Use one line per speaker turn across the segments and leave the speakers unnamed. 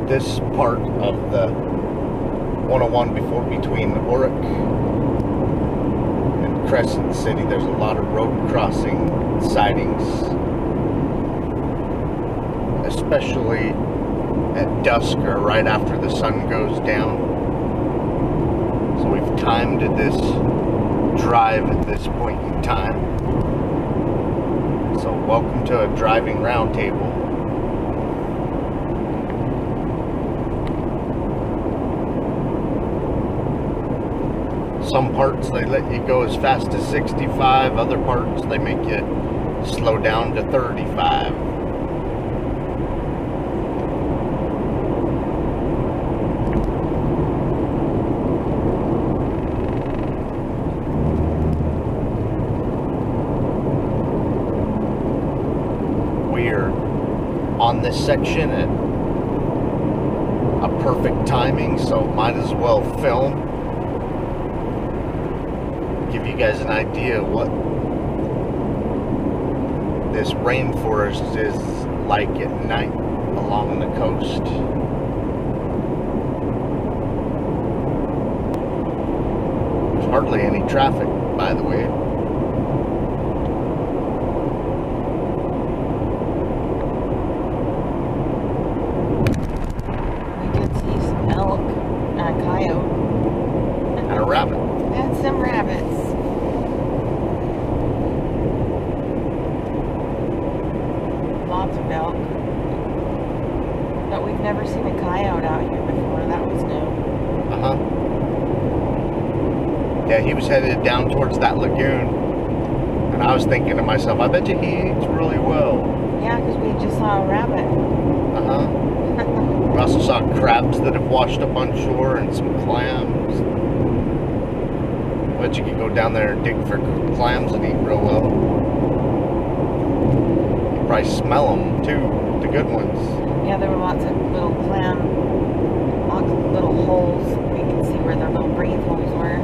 this part of the 101 between Orick and Crescent City, there's a lot of road crossing sightings, especially at dusk or right after the sun goes down. So we've timed this drive at this point in time. So welcome to a driving roundtable. Some parts they let you go as fast as 65, other parts they make you slow down to 35. We're on this section at a perfect timing, so might as well film. Give you guys an idea what this rainforest is like at night along the coast. There's hardly any traffic, by the way.
We did see some elk and a coyote.
And a rabbit.
And some rabbits. Lots of elk. But we've never seen a coyote out here before. That was new.
Uh-huh. Yeah, he was headed down towards that lagoon. And I was thinking to myself, I bet you he eats really well.
Yeah, because we just saw a rabbit.
Uh-huh. We also saw crabs that have washed up on shore and some clams. I bet you could go down there and dig for clams and eat real well. You probably smell them too, the good ones.
Yeah, there were lots of little lots of little holes. You can see where their little breathe holes were.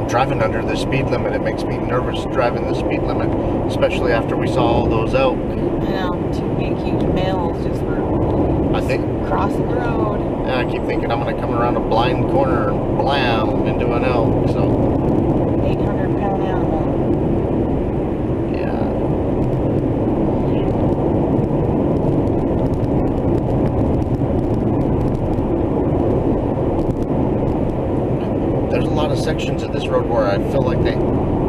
Driving under the speed limit, it makes me nervous driving the speed limit, especially after we saw all those elk.
I know, two big huge males just were crossing the road.
Yeah, I keep thinking I'm going to come around a blind corner and blam into an elk, so.
800-pound animal.
Yeah. There's a lot of sections of this road where I feel like they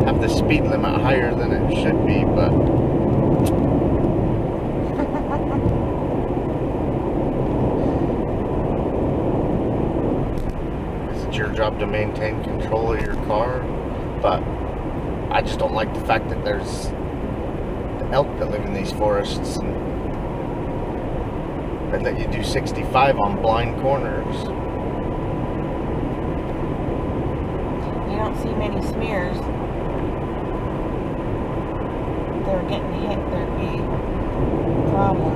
have the speed limit higher than it should be, but it's your job to maintain control of your car. But I just don't like the fact that there's the elk that live in these forests and they let you do 65 on blind corners.
You don't see many smears. If they were getting hit, there'd be a problem.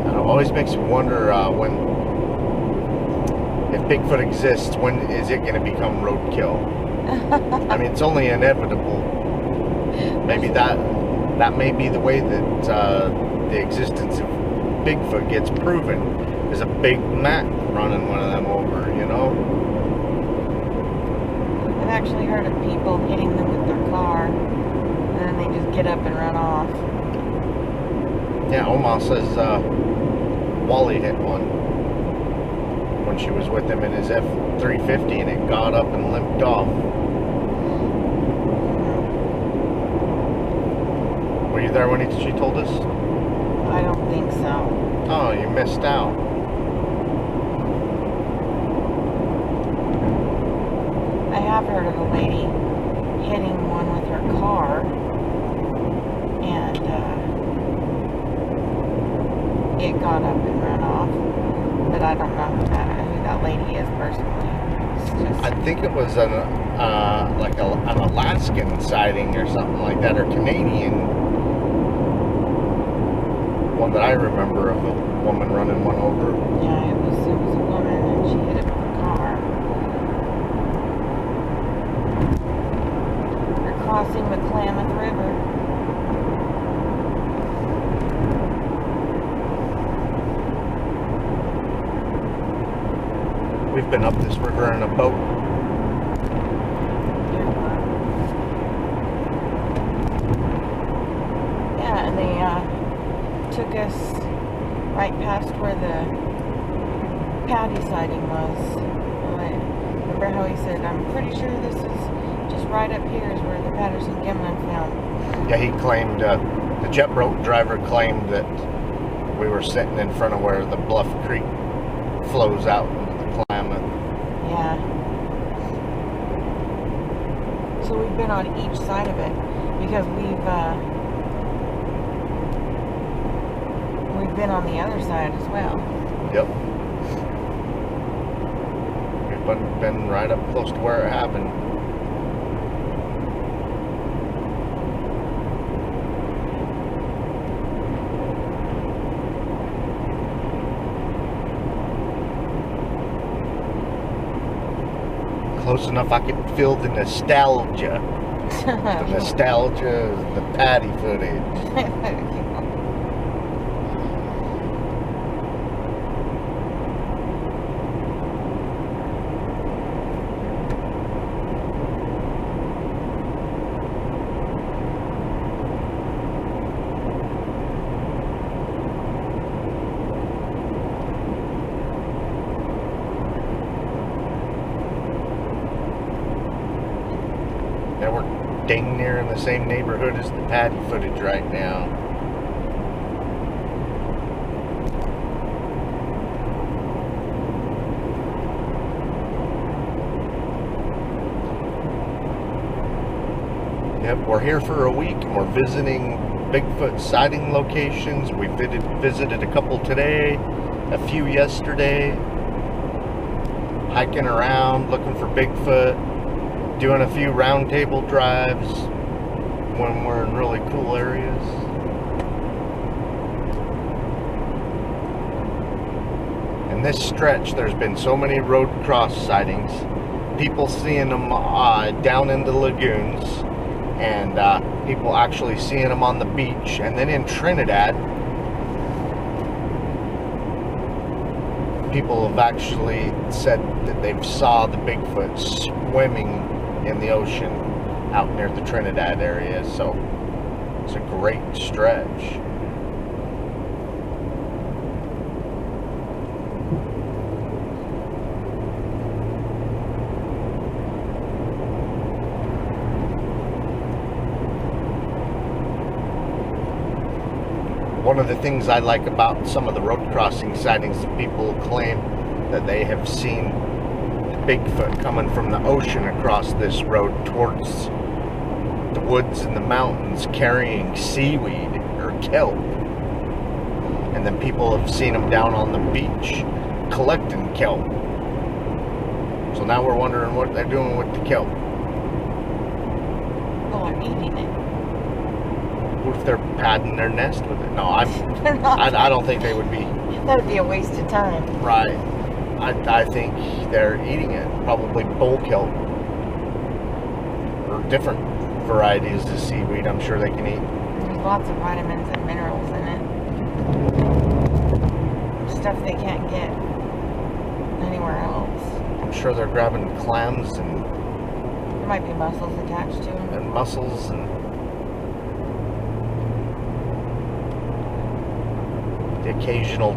And it always makes me wonder if Bigfoot exists, when is it going to become roadkill? I mean, it's only inevitable. Maybe that may be the way that the existence of Bigfoot gets proven, is a big Mac running one of them over, you know?
I've actually heard of people hitting them with their car, and then they just get up and run off.
Yeah, Oma says Wally hit one when she was with him in his F-350 and it got up and limped off. Were you there when she told us?
I don't think so.
Oh, you missed out.
I have heard of a lady hitting one with her car, and it got up and ran off. but I don't know who that lady is personally. It's just,
I think it was an Alaskan sighting or something like that, or Canadian. One that I remember of a woman running one over.
yeah, it was a woman and she hit it with a car. They're crossing the Klamath River.
We've been up this river in a boat.
Yeah, and they took us right past where the Patty sighting was. Remember how he said, I'm pretty sure this is just right up here is where the Patterson Gimlin found.
Yeah, he claimed, the jet boat driver claimed that we were sitting in front of where the Bluff Creek flows out into the Klamath.
Yeah. So we've been on each side of it because we've been on the other side as well.
Yep. We've been right up close to where it happened. Close enough I could feel the nostalgia. The nostalgia is the Patty footage. Now we're dang near in the same neighborhood as the Patty footage right now. Yep, we're here for a week and we're visiting Bigfoot sighting locations. We visited a couple today, a few yesterday, hiking around looking for Bigfoot, doing a few roundtable drives when we're in really cool areas. In this stretch, there's been so many road cross sightings, people seeing them down in the lagoons, and people actually seeing them on the beach. And then in Trinidad, people have actually said that they've saw the Bigfoot swimming in the ocean out near the Trinidad area. So it's a great stretch. One of the things I like about some of the road crossing sightings, that people claim that they have seen Bigfoot coming from the ocean across this road towards the woods and the mountains carrying seaweed or kelp. And then people have seen them down on the beach collecting kelp. So now we're wondering what they're doing with the kelp.
Well, they're eating it.
What if they're padding their nest with it? No, I don't think they would be.
That would be a waste of time.
Right. I think they're eating it. Probably bull kelp. Or different varieties of seaweed I'm sure they can eat.
There's lots of vitamins and minerals in it. Stuff they can't get anywhere else.
I'm sure they're grabbing clams and...
There might be mussels attached to them.
And mussels and... the occasional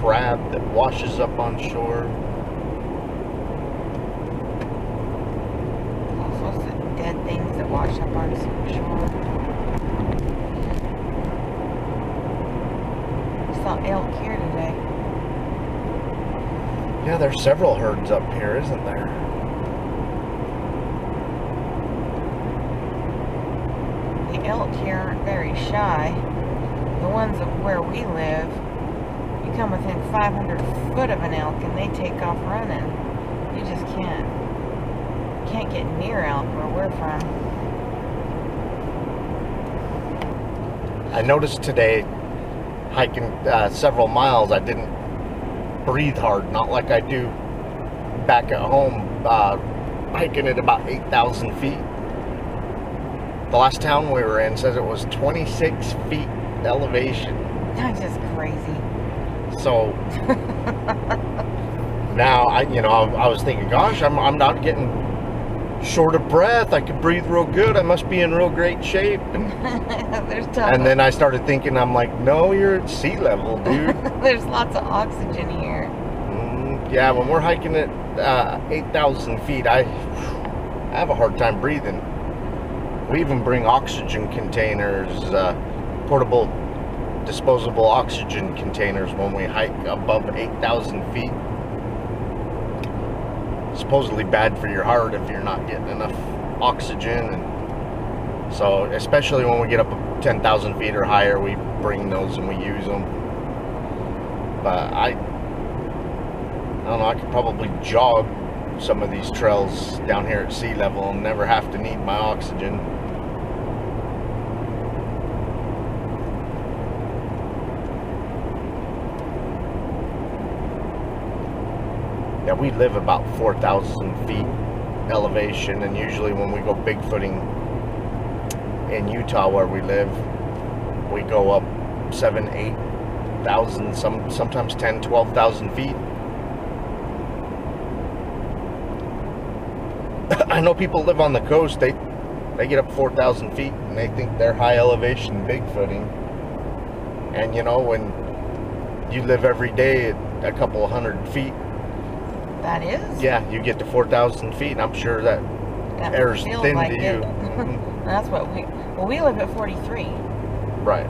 crab that washes up on shore.
All sorts of dead things that wash up on shore. I saw elk here today.
Yeah, there's several herds up here, isn't there?
The elk here aren't very shy. The ones of where we live, you come within 500 foot of an elk and they take off running. You just can't get near elk where we're from.
I noticed today, hiking several miles, I didn't breathe hard, not like I do back at home, hiking at about 8,000 feet. The last town we were in says it was 26 feet elevation.
That's just crazy.
So now I was thinking, gosh, I'm not getting short of breath. I could breathe real good. I must be in real great shape. And then I started thinking, I'm like, no, you're at sea level, dude.
There's lots of oxygen here.
Yeah, when we're hiking at 8,000 feet, I have a hard time breathing. We even bring oxygen containers, portable disposable oxygen containers when we hike above 8,000 feet. Supposedly bad for your heart if you're not getting enough oxygen. And so, especially when we get up 10,000 feet or higher, we bring those and we use them. But I don't know, I could probably jog some of these trails down here at sea level and never have to need my oxygen. Yeah, we live about 4,000 feet elevation, and usually when we go bigfooting in Utah where we live, we go up 7,000, 8,000, sometimes 10,000, 12,000 feet. I know people live on the coast, they get up 4,000 feet and they think they're high elevation bigfooting. And you know, when you live every day at a couple of hundred feet,
that is?
Yeah, you get to 4,000 feet, and I'm sure that air's thin like to you.
That's what we live at 43.
Right.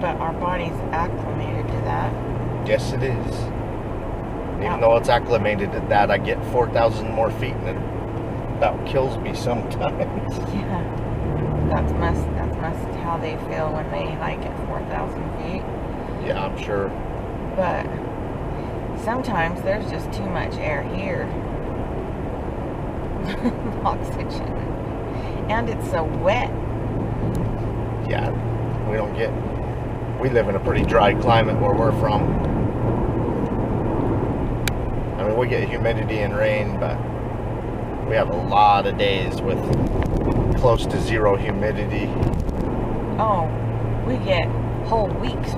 But our body's acclimated to that.
Yes, it is. Even though it's acclimated to that, I get 4,000 more feet, and it about kills me sometimes.
Yeah. That's how they feel when they hike at 4,000 feet.
Yeah, I'm sure.
But sometimes there's just too much air here. Oxygen. And it's so wet.
Yeah, we live in a pretty dry climate where we're from. I mean, we get humidity and rain, but we have a lot of days with close to zero humidity.
Oh, we get whole weeks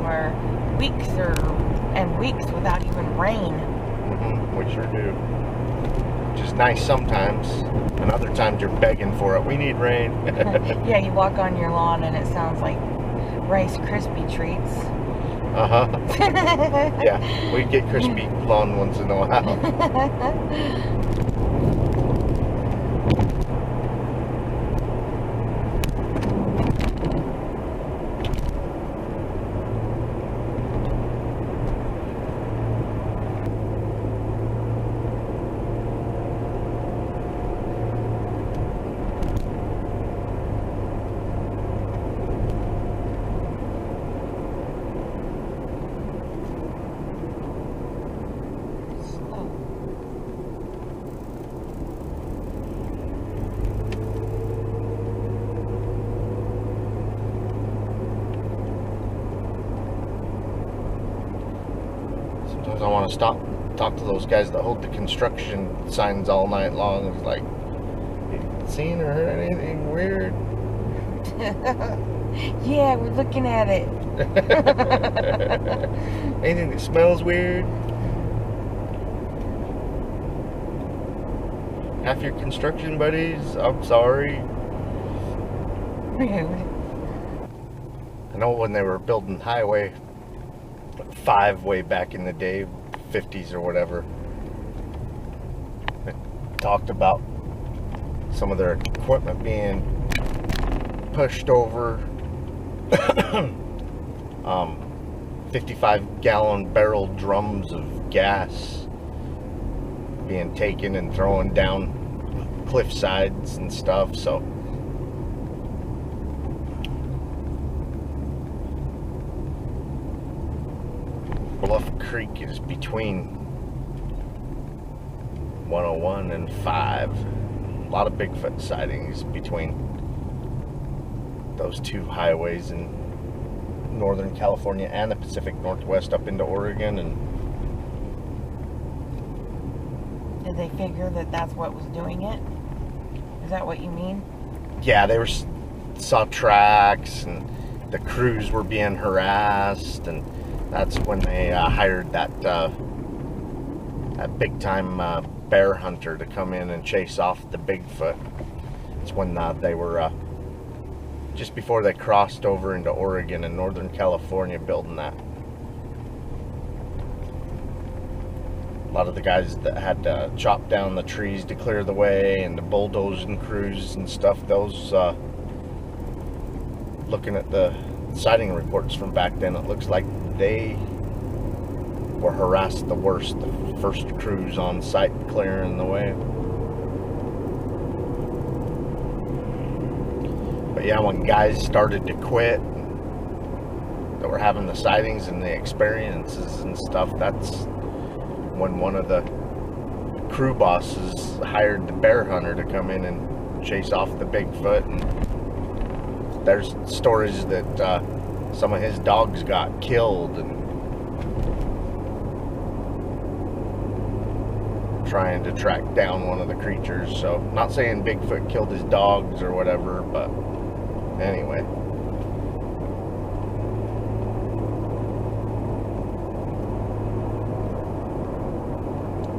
without even rain.
We sure do. Which is nice sometimes, and other times you're begging for it. We need rain.
Yeah, you walk on your lawn and it sounds like Rice Krispie treats.
Yeah, we get crispy lawn once in a while. Sometimes I want to stop and talk to those guys that hold the construction signs all night long. It's like, you seen or heard anything weird?
Yeah, we're looking at it.
Anything that smells weird? Half your construction buddies, I'm sorry.
Rude.
I know when they were building Highway 5 way back in the day, 50s or whatever, they talked about some of their equipment being pushed over 55-gallon barrel drums of gas being taken and thrown down cliff sides and stuff, so Bluff Creek is between 101 and 5. A lot of Bigfoot sightings between those two highways in Northern California and the Pacific Northwest up into Oregon. And
did they figure that that's what was doing it? Is that what you mean?
Yeah, they saw tracks, and the crews were being harassed, and that's when they hired that big time bear hunter to come in and chase off the Bigfoot. It's when they were just before they crossed over into Oregon and Northern California building that. A lot of the guys that had to chop down the trees to clear the way, and the bulldozing crews and stuff, those looking at the sighting reports from back then, it looks like they were harassed the worst. The first crews on site clearing the way. But yeah, when guys started to quit that were having the sightings and the experiences and stuff, that's when one of the crew bosses hired the bear hunter to come in and chase off the Bigfoot. And there's stories that some of his dogs got killed and trying to track down one of the creatures. So, not saying Bigfoot killed his dogs or whatever, but anyway.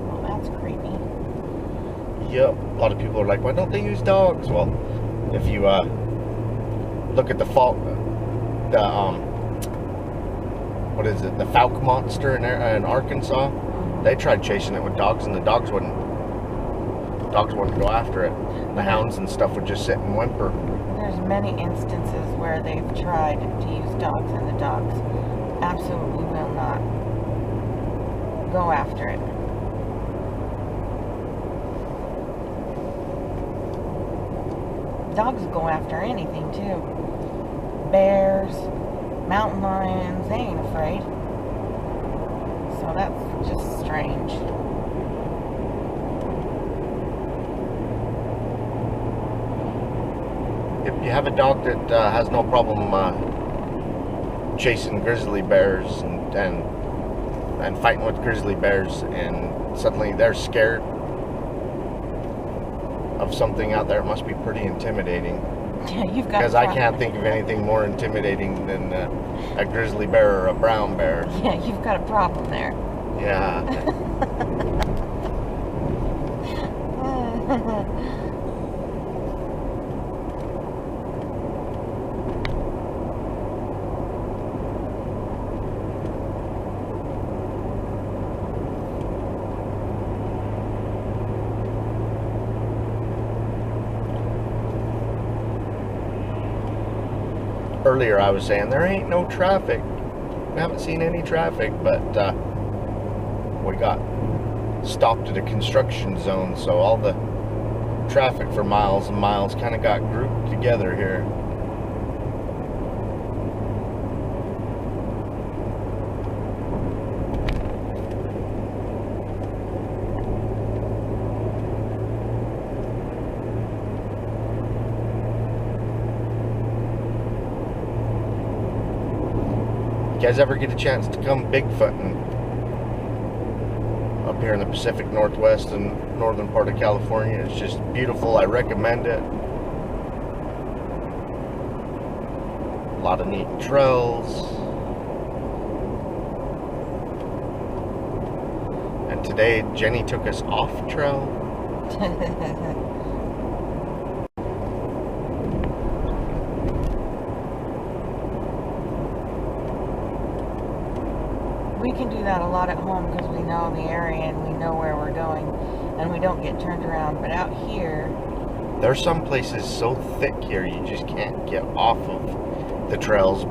Well, that's creepy.
Yep. A lot of people are like, why don't they use dogs? Well, if you look at the what is it? The Falk monster in Arkansas. They tried chasing it with dogs, and the dogs wouldn't go after it. The hounds and stuff would just sit and whimper.
There's many instances where they've tried to use dogs, and the dogs absolutely will not go after it. Dogs go after anything too. Bears, mountain lions, they ain't afraid. So that's just strange.
If you have a dog that has no problem chasing grizzly bears and fighting with grizzly bears, and suddenly they're scared of something out there, it must be pretty intimidating.
Yeah, you've got.
Because I can't think of anything more intimidating than a grizzly bear or a brown bear.
Yeah, you've got a problem there.
Yeah. Earlier I was saying there ain't no traffic. We haven't seen any traffic, but we got stopped at a construction zone, so all the traffic for miles and miles kind of got grouped together here. You guys ever get a chance to come Bigfooting up here in the Pacific Northwest and northern part of California? It's just beautiful. I recommend it. A lot of neat trails. And today Jenny took us off trail.
We can do that a lot at home because we know the area and we know where we're going, and we don't get turned around. But out here,
there's some places so thick here you just can't get off of the trails.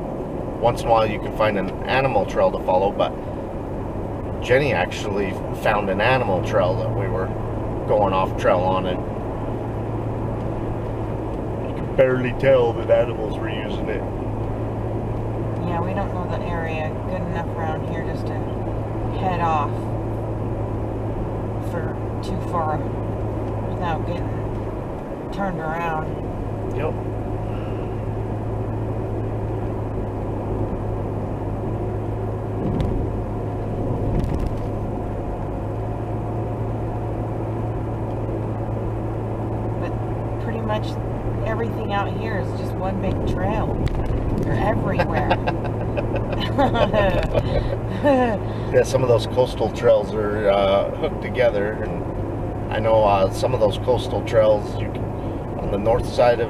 Once in a while you can find an animal trail to follow, but Jenny actually found an animal trail that we were going off trail on, and barely tell that animals were using it.
Yeah, we don't know the area good enough around here just to head off for too far without getting turned around.
Yep.
Pretty much everything out here is just one big trail. They're everywhere.
Yeah, some of those coastal trails are hooked together, and I know some of those coastal trails on the north side of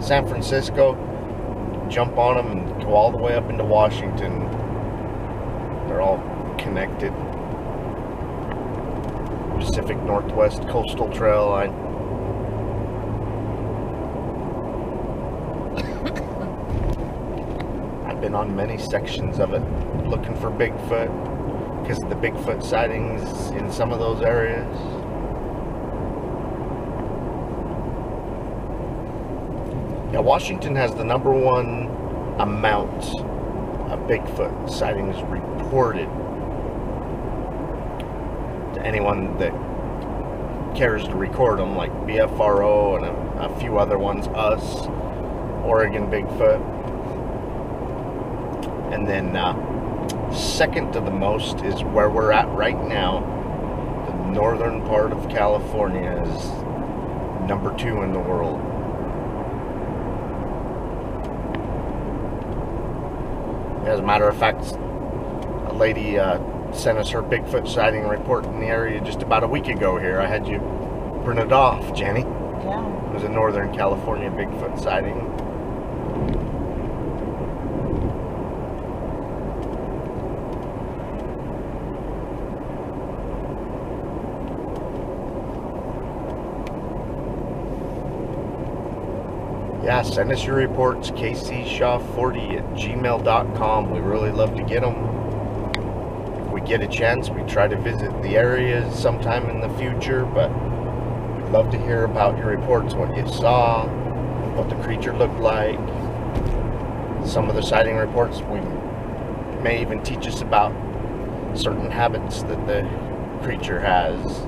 San Francisco, jump on them and go all the way up into Washington. They're all connected. Pacific Northwest Coastal Trail line. I've been on many sections of it looking for Bigfoot because of the Bigfoot sightings in some of those areas. Yeah, Washington has the #1 amount of Bigfoot sightings reported. To anyone that cares to record them, like BFRO and a few other ones, us, Oregon Bigfoot. And then second to the most is where we're at right now. The northern part of California is #2 in the world. As a matter of fact, a lady sent us her Bigfoot sighting report in the area just about a week ago here. I had you printed off, Jenny.
Yeah.
It was a Northern California Bigfoot sighting. Yeah, send us your reports, kcshaw40@gmail.com. We really love to get them. If we get a chance, we try to visit the areas sometime in the future, but we'd love to hear about your reports, what you saw, what the creature looked like. Some of the sighting reports may even teach us about certain habits that the creature has.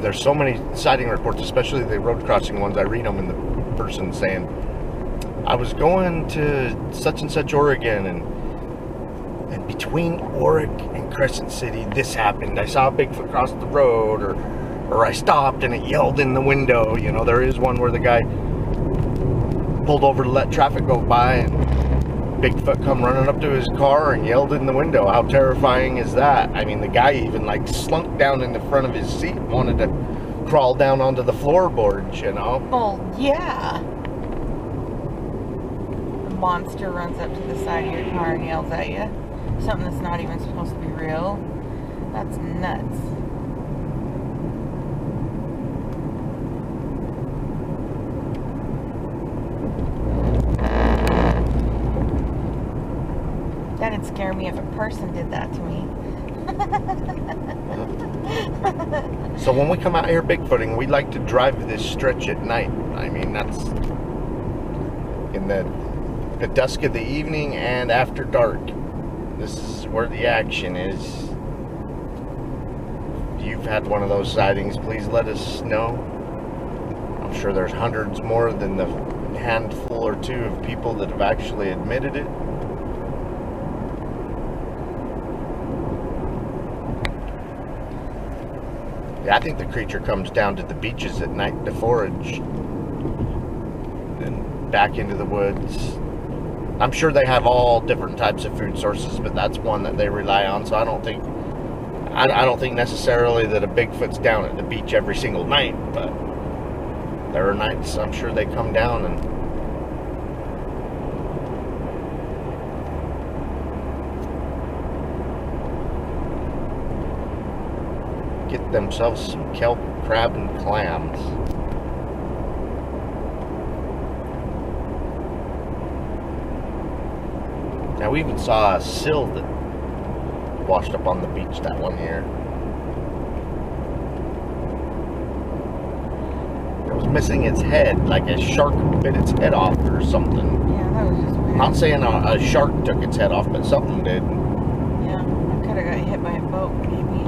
There's so many sighting reports, especially the road crossing ones. I read them, and the person saying, I was going to such and such Oregon, and between Orick and Crescent City, this happened. I saw a Bigfoot cross the road, or I stopped and it yelled in the window. You know, there is one where the guy pulled over to let traffic go by, and Bigfoot come running up to his car and yelled in the window. How terrifying is that? I mean, the guy even like slunk down in the front of his seat, wanted to crawl down onto the floorboards, you know?
Oh, yeah. A monster runs up to the side of your car and yells at you. Something that's not even supposed to be real. That's nuts. That'd scare me if a person did that to me.
So when we come out here bigfooting, we like to drive this stretch at night. I mean, that's in the dusk of the evening and after dark. This is where the action is. If you've had one of those sightings, please let us know. I'm sure there's hundreds more than the handful or two of people that have actually admitted it. Yeah, I think the creature comes down to the beaches at night to forage, then back into the woods. I'm sure they have all different types of food sources, but that's one that they rely on. So I don't think necessarily that a Bigfoot's down at the beach every single night, but there are nights I'm sure they come down and themselves some kelp, crab, and clams. Now we even saw a seal that washed up on the beach that one year. It was missing its head, like a shark bit its head off or something.
Yeah, that was just weird.
I'm not saying a shark took its head off, but something did.
Yeah, I could have got hit by a boat, maybe.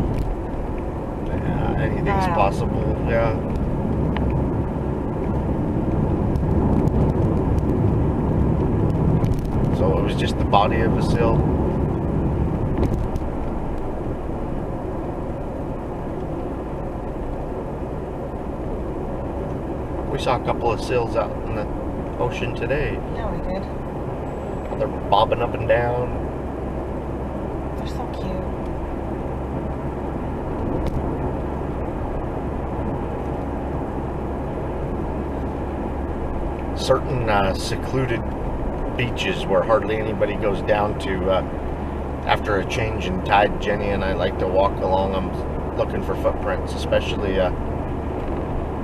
Yeah, anything's possible, yeah. So it was just the body of a seal. We saw a couple of seals out in the ocean today.
Yeah, we did.
They're bobbing up and down.
They're so cute.
Certain secluded beaches where hardly anybody goes down to after a change in tide, Jenny and I like to walk along them looking for footprints, especially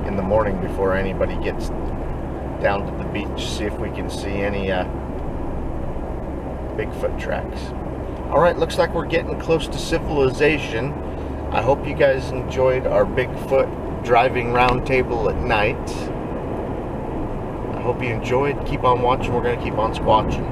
in the morning before anybody gets down to the beach, see if we can see any Bigfoot tracks. Alright, looks like we're getting close to civilization. I hope you guys enjoyed our Bigfoot driving roundtable at night. I hope you enjoyed. Keep on watching. We're going to keep on squatching.